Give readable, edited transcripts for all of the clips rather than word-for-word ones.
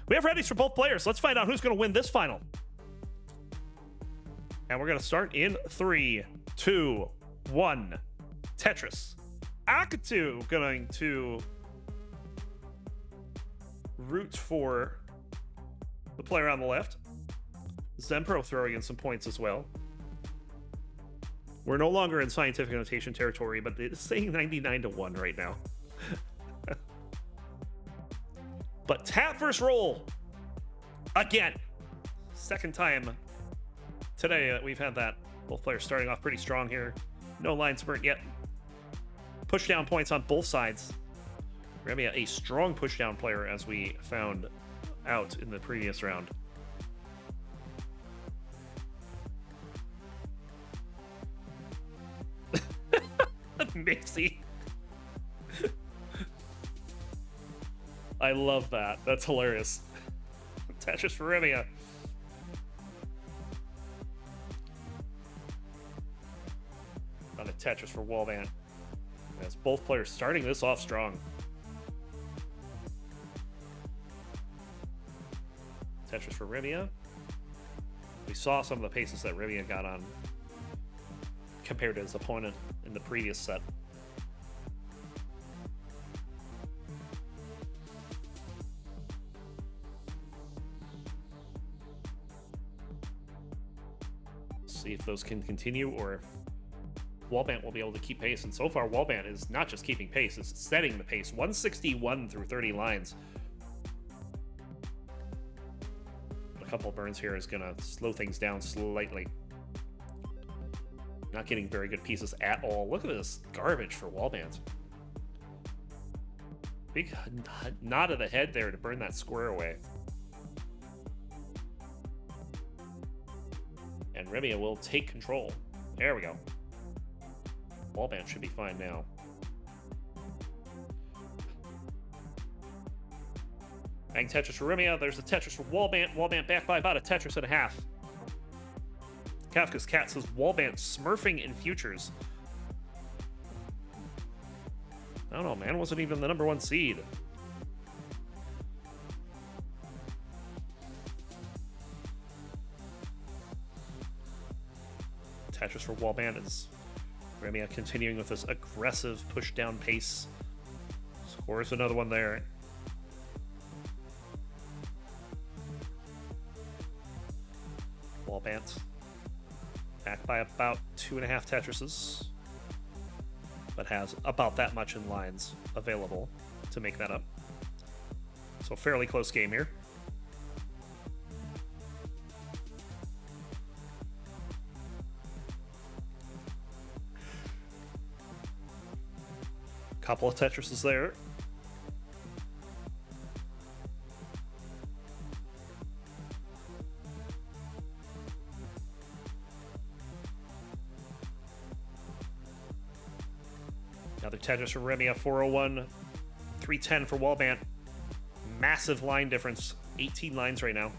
We have readies for both players. Let's find out who's going to win this final. And we're going to start in 3, 2, 1. Tetris. Akatu going to root for the player on the left. Zempro throwing in some points as well. We're no longer in scientific notation territory, but it's saying 99-1 right now. But tap versus roll. Again. Second time today that we've had that. Both players starting off pretty strong here. No lines burnt yet. Push down points on both sides. Reimia, a strong push down player, as we found out in the previous round. Mixie. I love that. That's hilarious. Tetris for Reimia. On a Tetris for Wallbant. As both players starting this off strong. Tetris for Reimia. We saw some of the paces that Reimia got on compared to his opponent in the previous set. See if those can continue, or if Wallbant will be able to keep pace. And so far, Wallbant is not just keeping pace, it's setting the pace. 161 through 30 lines. A couple burns here is going to slow things down slightly. Not getting very good pieces at all. Look at this garbage for Wallbant. Big nod of the head there to burn that square away. And Reimia will take control. There we go. Wallbant should be fine now. Bang Tetris for Reimia. There's a Tetris for Wallbant. Wallbant back by about a Tetris and a half. Kafka's Cat says Wallbant smurfing in futures. I don't know, man. Wasn't even the #1 seed. Tetris for Wallbant is Reimia continuing with this aggressive push down pace. Scores another one there. Wallbant back by about 2.5 Tetrises, but has about that much in lines available to make that up. So fairly close game here. Couple of Tetrises there. Another Tetris for Reimia, 401, 310 for Wallbant. Massive line difference, 18 lines right now.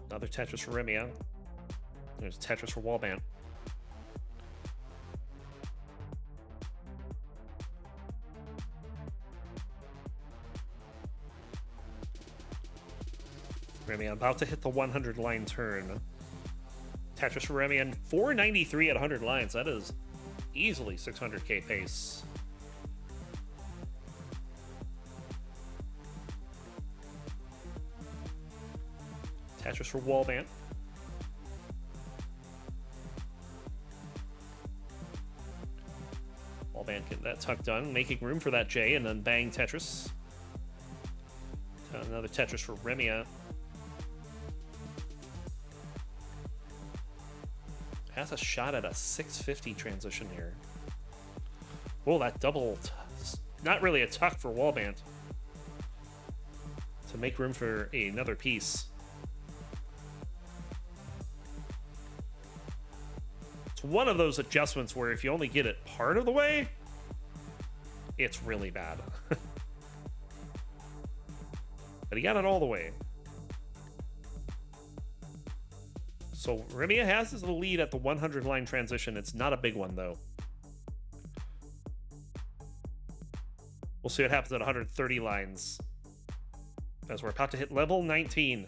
Another Tetris for Reimia. There's Tetris for Wallbant. Reimia about to hit the 100 line turn. Tetris for Reimia and 493 at 100 lines. That is easily 600k pace. Tetris for Wallbant. Wallbant getting that tuck done, making room for that J, and then bang Tetris. Another Tetris for Reimia. Has a shot at a 650 transition here. Oh, that double. Not really a tuck for Wallbant. To make room for another piece. It's one of those adjustments where if you only get it part of the way, it's really bad. But he got it all the way. So Reimia has the lead at the 100 line transition. It's not a big one though. We'll see what happens at 130 lines, as we're about to hit level 19.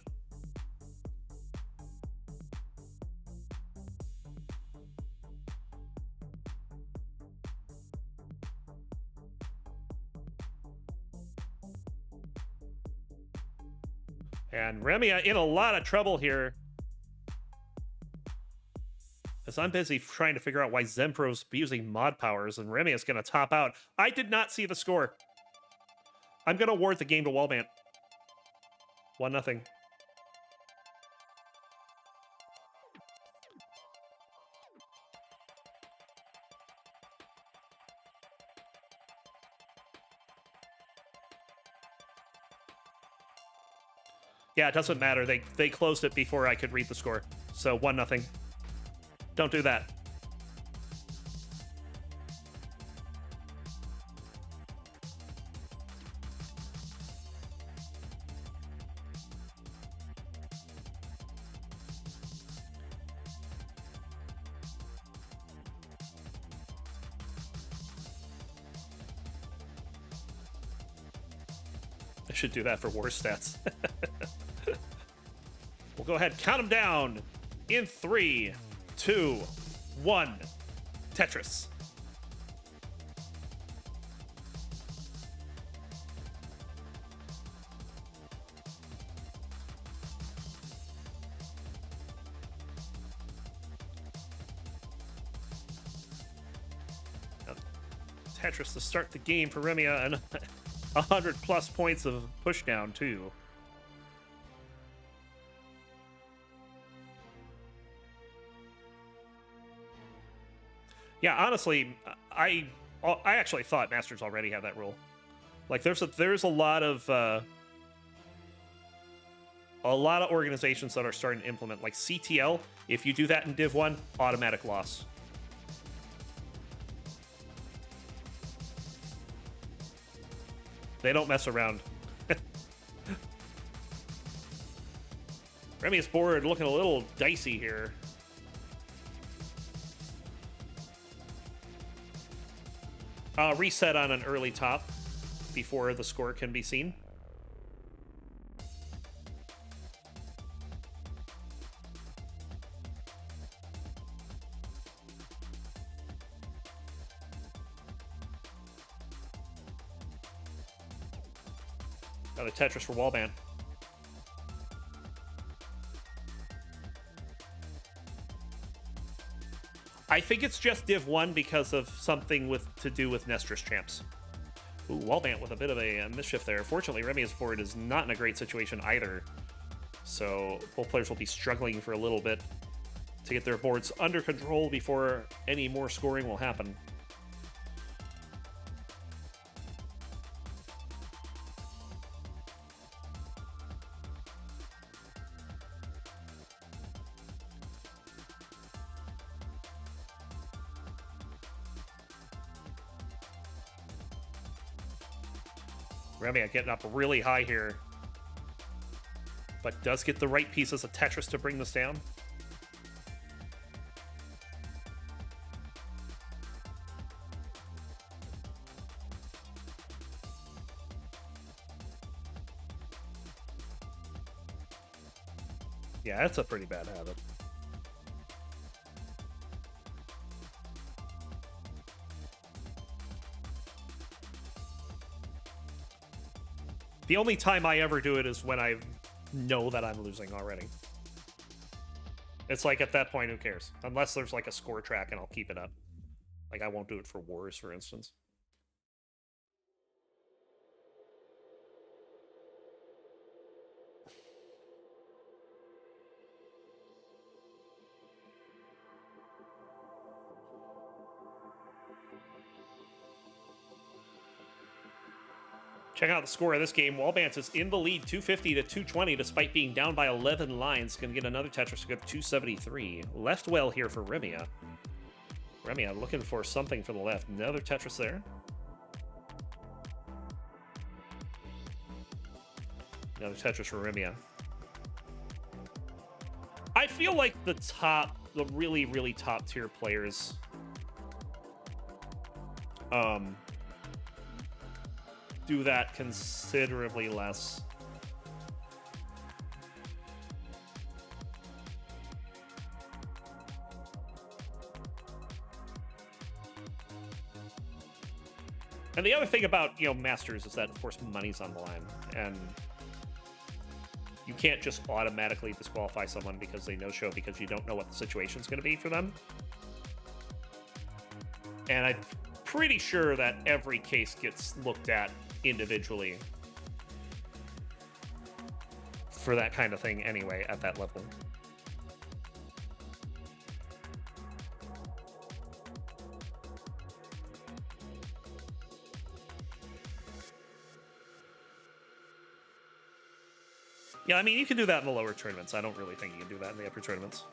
And Reimia in a lot of trouble here, as I'm busy trying to figure out why Zempro's using mod powers, and Reimia's going to top out. I did not see the score. I'm going to award the game to Wallbant. 1-0. Yeah, it doesn't matter. They closed it before I could read the score. So 1-0. Don't do that. I should do that for war stats. We'll go ahead, count them down in 3, 2, 1. Tetris. Now, Tetris to start the game for Reimia, and 100+ points of pushdown too. Yeah, honestly, I actually thought Masters already had that rule. Like, there's a lot of organizations that are starting to implement, like CTL. If you do that in Div 1, automatic loss. They don't mess around. Reimia's board looking a little dicey here. Reset on an early top before the score can be seen. Another Tetris for Wallbant. I think it's just Div 1 because of something to do with Nestris champs. Ooh, Wallbant with a bit of a mischief there. Fortunately, Reimia's board is not in a great situation either. So both players will be struggling for a little bit to get their boards under control before any more scoring will happen. Reimia getting up really high here, but does get the right pieces of Tetris to bring this down. Yeah, that's a pretty bad habit. The only time I ever do it is when I know that I'm losing already. It's like, at that point, who cares? Unless there's like a score track and I'll keep it up. Like, I won't do it for wars, for instance. Check out the score of this game. Wallbant is in the lead, 250 to 220, despite being down by 11 lines. Going to get another Tetris to go to 273. Left well here for Reimia. Reimia looking for something for the left. Another Tetris there. Another Tetris for Reimia. I feel like the really, really top tier players do that considerably less. And the other thing about, Masters is that, of course, money's on the line. And you can't just automatically disqualify someone because they no-show because you don't know what the situation's going to be for them. And I'm pretty sure that every case gets looked at individually for that kind of thing anyway at that level. Yeah, I mean, you can do that in the lower tournaments. I don't really think you can do that in the upper tournaments.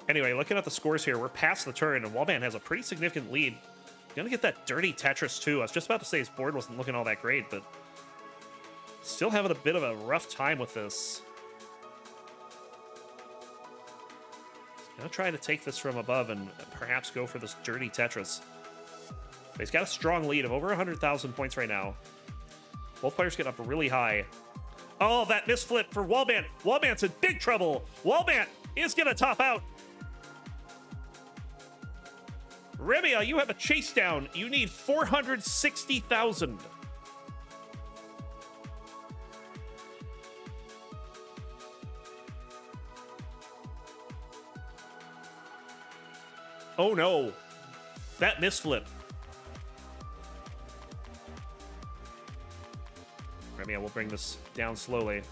Anyway, looking at the scores here, we're past the turn, and Wallbant has a pretty significant lead. Gonna get that dirty Tetris, too. I was just about to say his board wasn't looking all that great, but still having a bit of a rough time with this. He's gonna try to take this from above and perhaps go for this dirty Tetris. But he's got a strong lead of over 100,000 points right now. Both players get up really high. Oh, that misflip for Wallbant. Wallbant's in big trouble. Wallbant is gonna top out. Reimia, you have a Chasedown. You need 460,000. Oh no. That misflip. Reimia will bring this down slowly.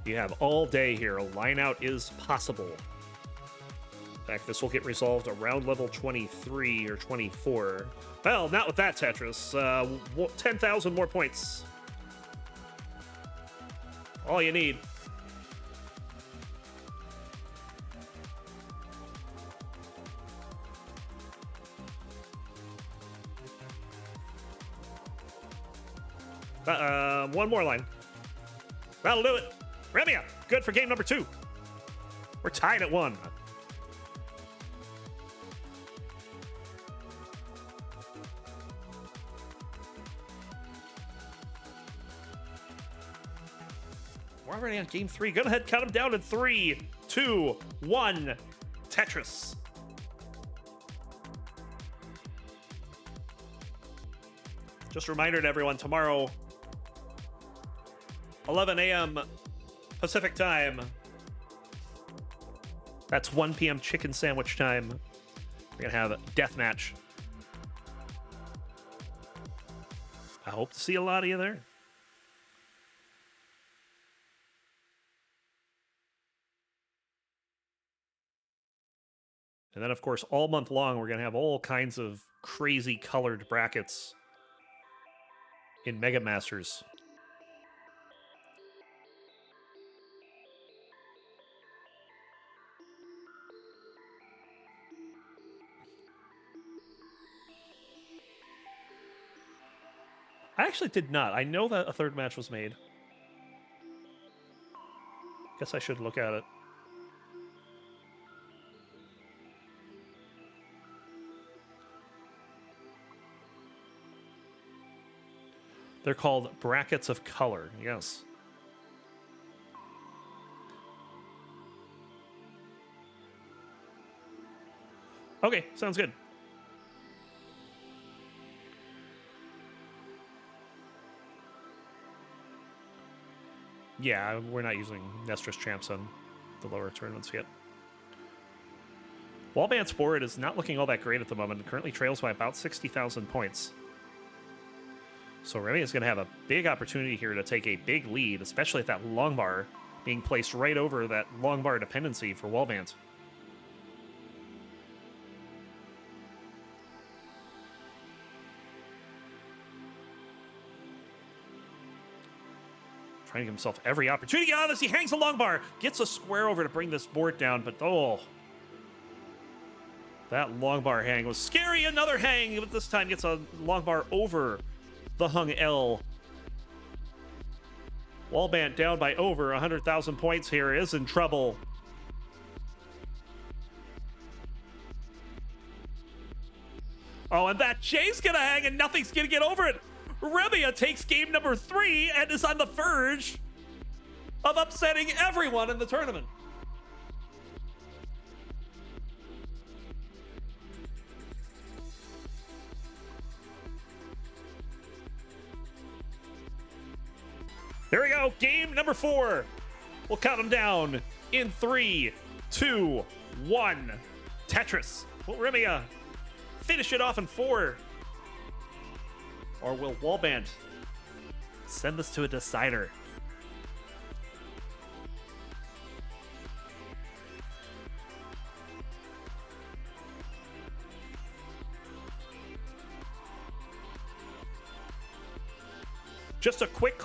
You have all day here. A line out is possible. In fact, this will get resolved around level 23 or 24. Well, not with that Tetris. 10,000 more points. All you need. One more line. That'll do it. Reimia, good for game number 2. We're tied at 1. We're already on game 3. Go ahead, count them down in 3, 2, 1. Tetris. Just a reminder to everyone, tomorrow, 11 a.m. Pacific time. That's 1 p.m. chicken sandwich time. We're going to have a Deathmatch. I hope to see a lot of you there. And then, of course, all month long, we're going to have all kinds of crazy colored brackets in Mega Masters. I actually did not. I know that a third match was made. Guess I should look at it. They're called brackets of color, yes. Okay, sounds good. Yeah, we're not using Tetris champs on the lower tournaments yet. Wallbant's board is not looking all that great at the moment. It currently trails by about 60,000 points. So Reimia is going to have a big opportunity here to take a big lead, especially at that long bar being placed right over that long bar dependency for Wallbant. Trying to give himself every opportunity. Oh, as he hangs a long bar, gets a square over to bring this board down, but oh, that long bar hang was scary. Another hang, but this time gets a long bar over the hung L. Wallbant down by over 100,000 points here, is in trouble. Oh, and that J's gonna hang and nothing's gonna get over it. Reimia takes game number 3 and is on the verge of upsetting everyone in the tournament. There we go. Game number 4. We'll count them down in 3, 2, 1. Tetris. Will Reimia finish it off in 4? Or will Wallbant send this to a decider? Just a quick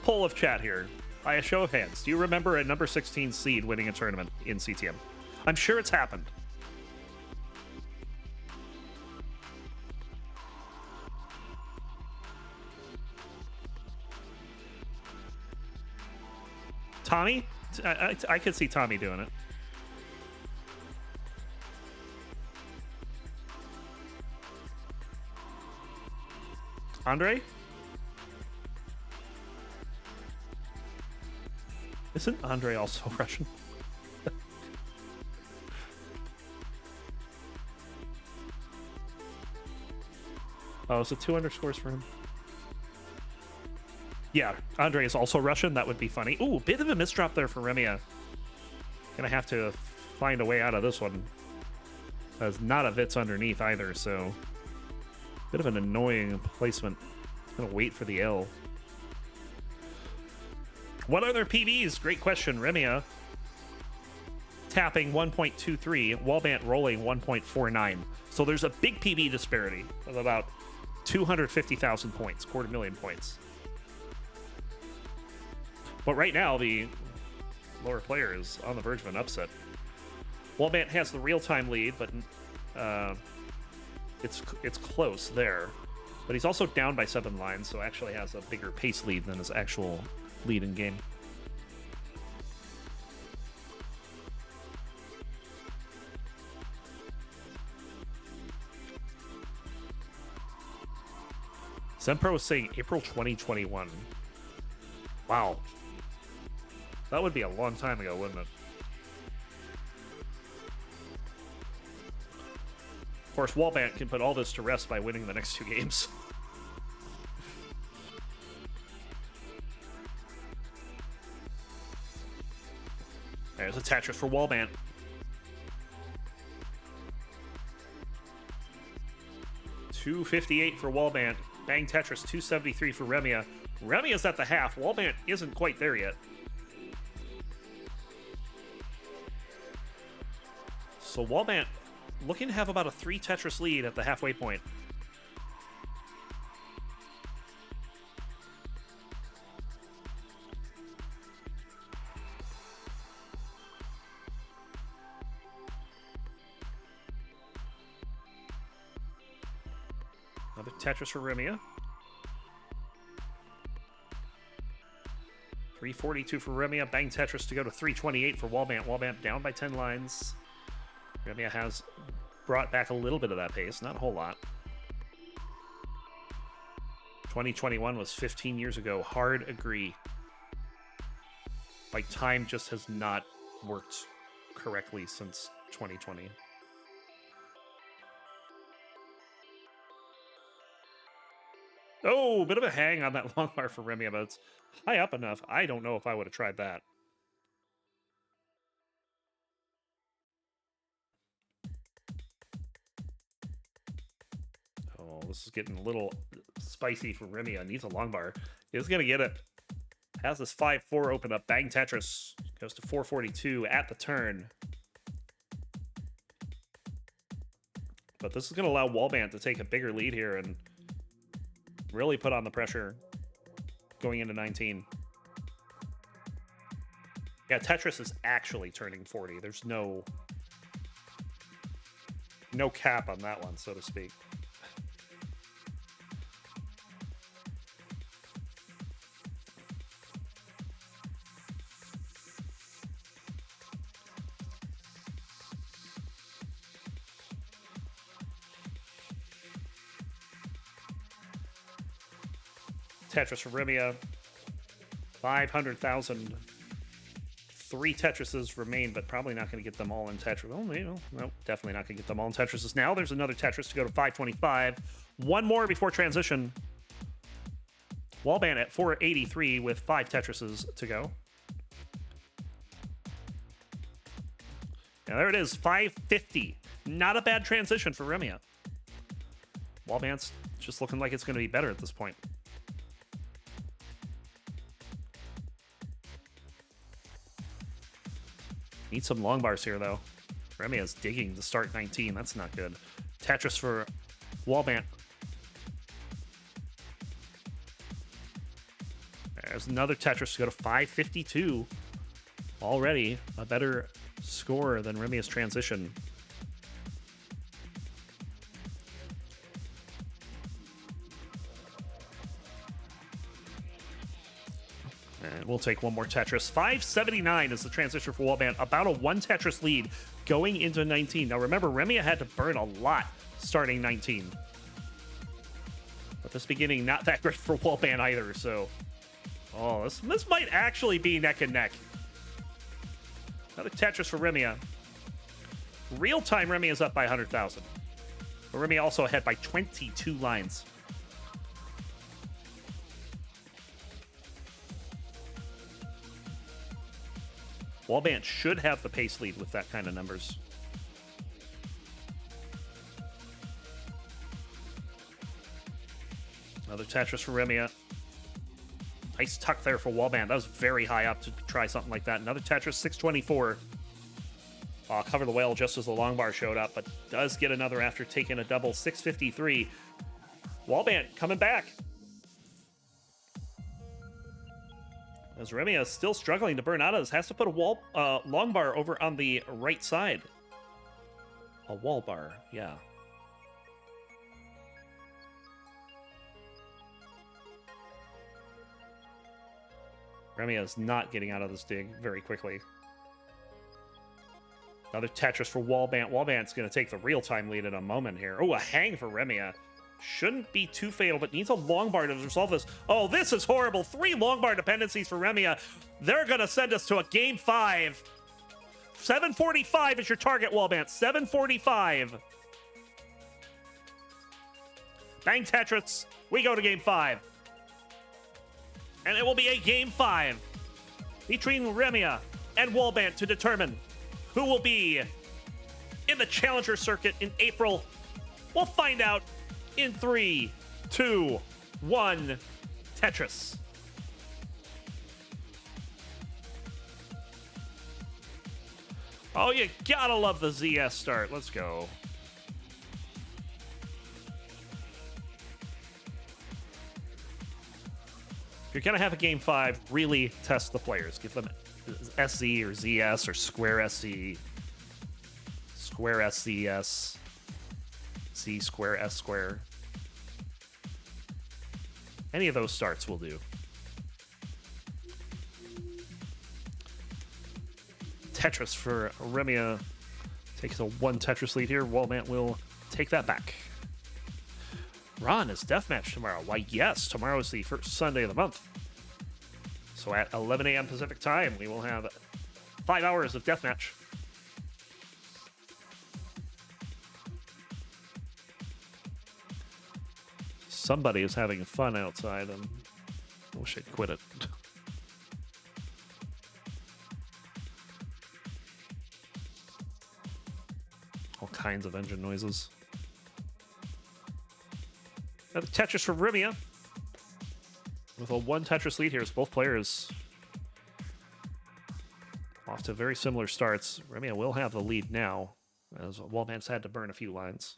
poll of chat here. By a show of hands, do you remember a number 16 seed winning a tournament in CTM? I'm sure it's happened. Tommy? I could see Tommy doing it. Andre? Isn't Andre also Russian? Oh, so 2 underscores for him. Yeah, Andre is also Russian. That would be funny. Ooh, bit of a misdrop there for Reimia. Gonna have to find a way out of this one. There's not a Vitz underneath either, so... Bit of an annoying placement. Gonna wait for the L. What are their PBs? Great question, Reimia. Tapping 1.23, Wallbant rolling 1.49. So there's a big PB disparity of about 250,000 points, 250,000 points. But right now, the lower player is on the verge of an upset. Wallbant has the real-time lead, but it's close there. But he's also down by 7 lines, so actually has a bigger pace lead than his actual lead in game. Sempro is saying April 2021. Wow. That would be a long time ago, wouldn't it? Of course, Wallbant can put all this to rest by winning the next 2 games. There's a Tetris for Wallbant. $258 for Wallbant. Bang Tetris, $273 for Reimia. Reimia's at the half. Wallbant isn't quite there yet. So Wallbant looking to have about a 3 Tetris lead at the halfway point. Another Tetris for Reimia. 342 for Reimia. Bang Tetris to go to 328 for Wallbant. Wallbant down by 10 lines. Reimia has brought back a little bit of that pace, not a whole lot. 2021 was 15 years ago. Hard agree. Like, time just has not worked correctly since 2020. Oh, bit of a hang on that long bar for Reimia, but it's high up enough. I don't know if I would have tried that. Oh, this is getting a little spicy for Reimia. Needs a long bar. He's going to get it. Has this 5-4 open up. Bang Tetris goes to 442 at the turn. But this is going to allow Wallbant to take a bigger lead here and really put on the pressure going into 19. Yeah, Tetris is actually turning 40. There's no cap on that one, so to speak. Tetris for Reimia. 500,000. 3 Tetrises remain, but probably not going to get them all in Tetris. Oh, no, definitely not going to get them all in Tetrises. Now there's another Tetris to go to 525. One more before transition. Wallbant at 483 with 5 Tetrises to go. Now there it is, 550. Not a bad transition for Reimia. Wallbant's just looking like it's going to be better at this point. Need some long bars here, though. Reimia's digging to start 19. That's not good. Tetris for Wallbant. There's another Tetris to go to 552. Already a better score than Reimia's transition. And we'll take one more Tetris. 579 is the transition for Wallbant. About a 1 Tetris lead going into 19. Now remember, Reimia had to burn a lot starting 19. But this beginning, not that great for Wallbant either, so... Oh, this might actually be neck and neck. Another Tetris for Reimia. Real-time Reimia is up by 100,000. But Reimia also ahead by 22 lines. Wallbant should have the pace lead with that kind of numbers. Another Tetris for Reimia. Nice tuck there for Wallbant. That was very high up to try something like that. Another Tetris, 624. Cover the whale just as the long bar showed up, but does get another after taking a double, 653. Wallbant coming back. As Reimia is still struggling to burn out of this, has to put a long bar over on the right side. A wall bar, yeah. Reimia is not getting out of this dig very quickly. Another Tetris for Wallbant. Wallbant's going to take the real-time lead in a moment here. Oh, a hang for Reimia. Shouldn't be too fatal, but needs a long bar to resolve this. Oh, this is horrible. 3 long bar dependencies for Reimia. They're going to send us to a game 5. 745 is your target, Wallbant. 745. Bang Tetris. We go to game 5. And it will be a game 5 between Reimia and Wallbant to determine who will be in the Challenger Circuit in April. We'll find out in 3, 2, 1, Tetris. Oh, you gotta love the ZS start. Let's go. If you're going to have a Game 5, really test the players. Give them SZ or ZS or Square SC, Square SCS, Z Square S Square. Any of those starts will do. Tetris for Reimia takes a 1 Tetris lead here. Wallbant will take that back. Ron, is Deathmatch tomorrow? Why, yes. Tomorrow is the first Sunday of the month. So at 11 a.m. Pacific time, we will have 5 hours of Deathmatch. Somebody is having fun outside, and I wish I'd quit it. All kinds of engine noises. Another Tetris for Reimia. With a 1 Tetris lead here, as both players off to very similar starts. Reimia will have the lead now, as Wallbant's had to burn a few lines.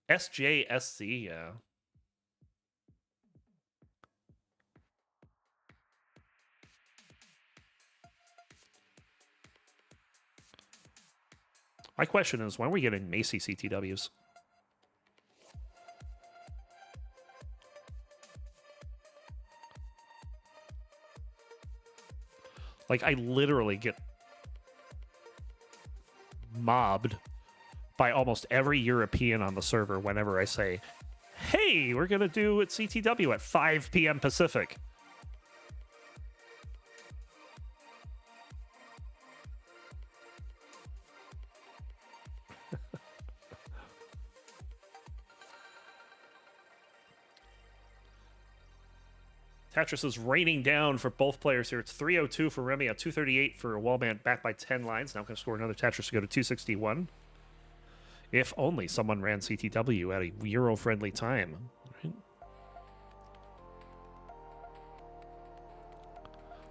SJSC, yeah. My question is, when are we getting Macy CTWs? Like, I literally get mobbed by almost every European on the server whenever I say, hey, we're going to do at CTW at 5 p.m. Pacific. Tetris is raining down for both players here. It's 302 for Reimia, 238 for Wallbant, back by 10 lines. Now can score another Tetris to go to 261. If only someone ran CTW at a Euro-friendly time. Right?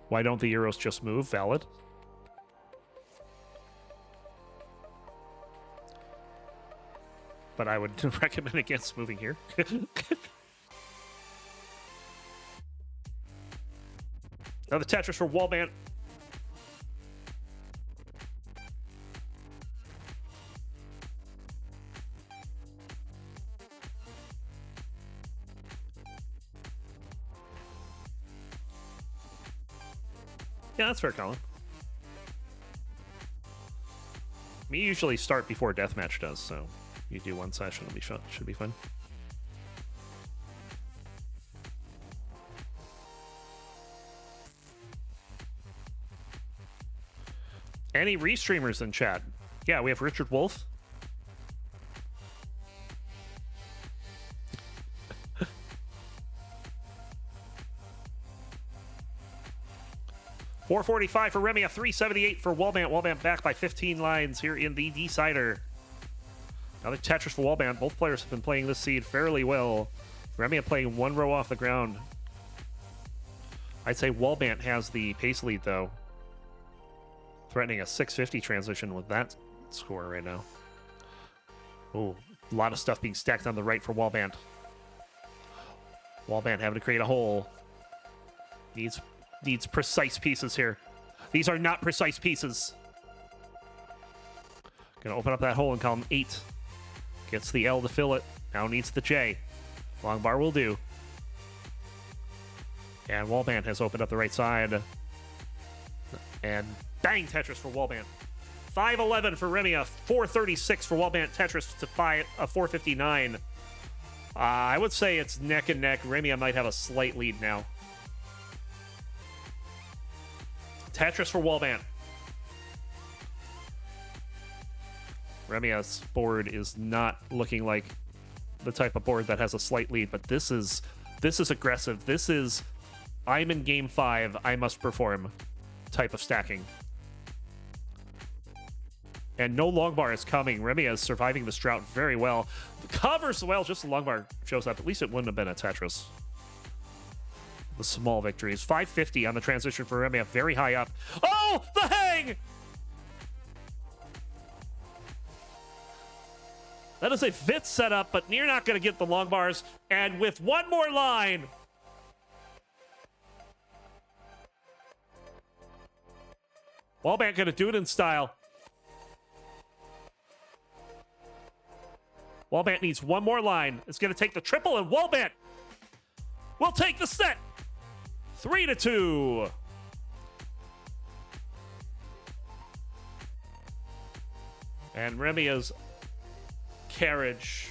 Why don't the Euros just move? Valid. But I would recommend against moving here. Another Tetris for Wallbant. Yeah, that's fair, Colin. Me usually start before Deathmatch does, so you do one session, should be fun. Any restreamers in chat? Yeah, we have Richard Wolf. $445 for Reimia, $378 for Wallbant. Wallbant back by 15 lines here in the decider. Another Tetris for Wallbant. Both players have been playing this seed fairly well. Reimia playing one row off the ground. I'd say Wallbant has the pace lead, though. Threatening a 650 transition with that score right now. Oh, a lot of stuff being stacked on the right for Wallbant. Wallbant having to create a hole. Needs precise pieces here. These are not precise pieces. Gonna open up that hole in column 8. Gets the L to fill it. Now needs the J. Long bar will do. And Wallbant has opened up the right side. And bang, Tetris for Wallbant. 511 for Reimia, 436 for Wallbant. Tetris to 459. I would say it's neck and neck. Reimia might have a slight lead now. Tetris for Wallbant. Reimia's board is not looking like the type of board that has a slight lead, but this is aggressive. This is I'm in game 5, I must perform type of stacking. And no long bar is coming. Reimia is surviving this drought very well. Covers well, just the long bar shows up. At least it wouldn't have been a Tetris. The small victories. 550 on the transition for Reimia. Very high up. Oh, the hang! That is a fit setup, but you're not going to get the long bars. And with one more line... Wallbant going to do it in style. Wallbant needs one more line. It's going to take the triple, and Wallbant will take the set. 3-2. And Reimia's carriage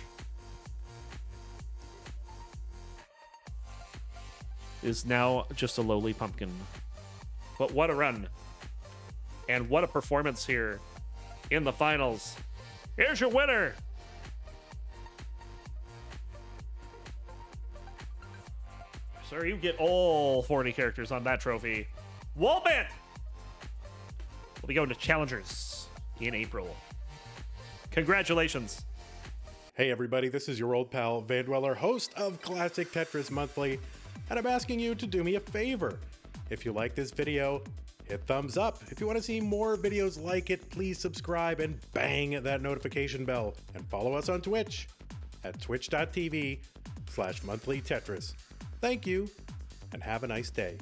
is now just a lowly pumpkin. But what a run. And what a performance here in the finals. Here's your winner. Sir, you get all 40 characters on that trophy. Wallbant will be going to Challengers in April. Congratulations. Hey everybody, this is your old pal Vandweller, host of Classic Tetris Monthly, and I'm asking you to do me a favor. If you like this video, hit thumbs up. If you want to see more videos like it, please subscribe and bang that notification bell. And follow us on Twitch at twitch.tv/monthlytetris. Thank you, and have a nice day.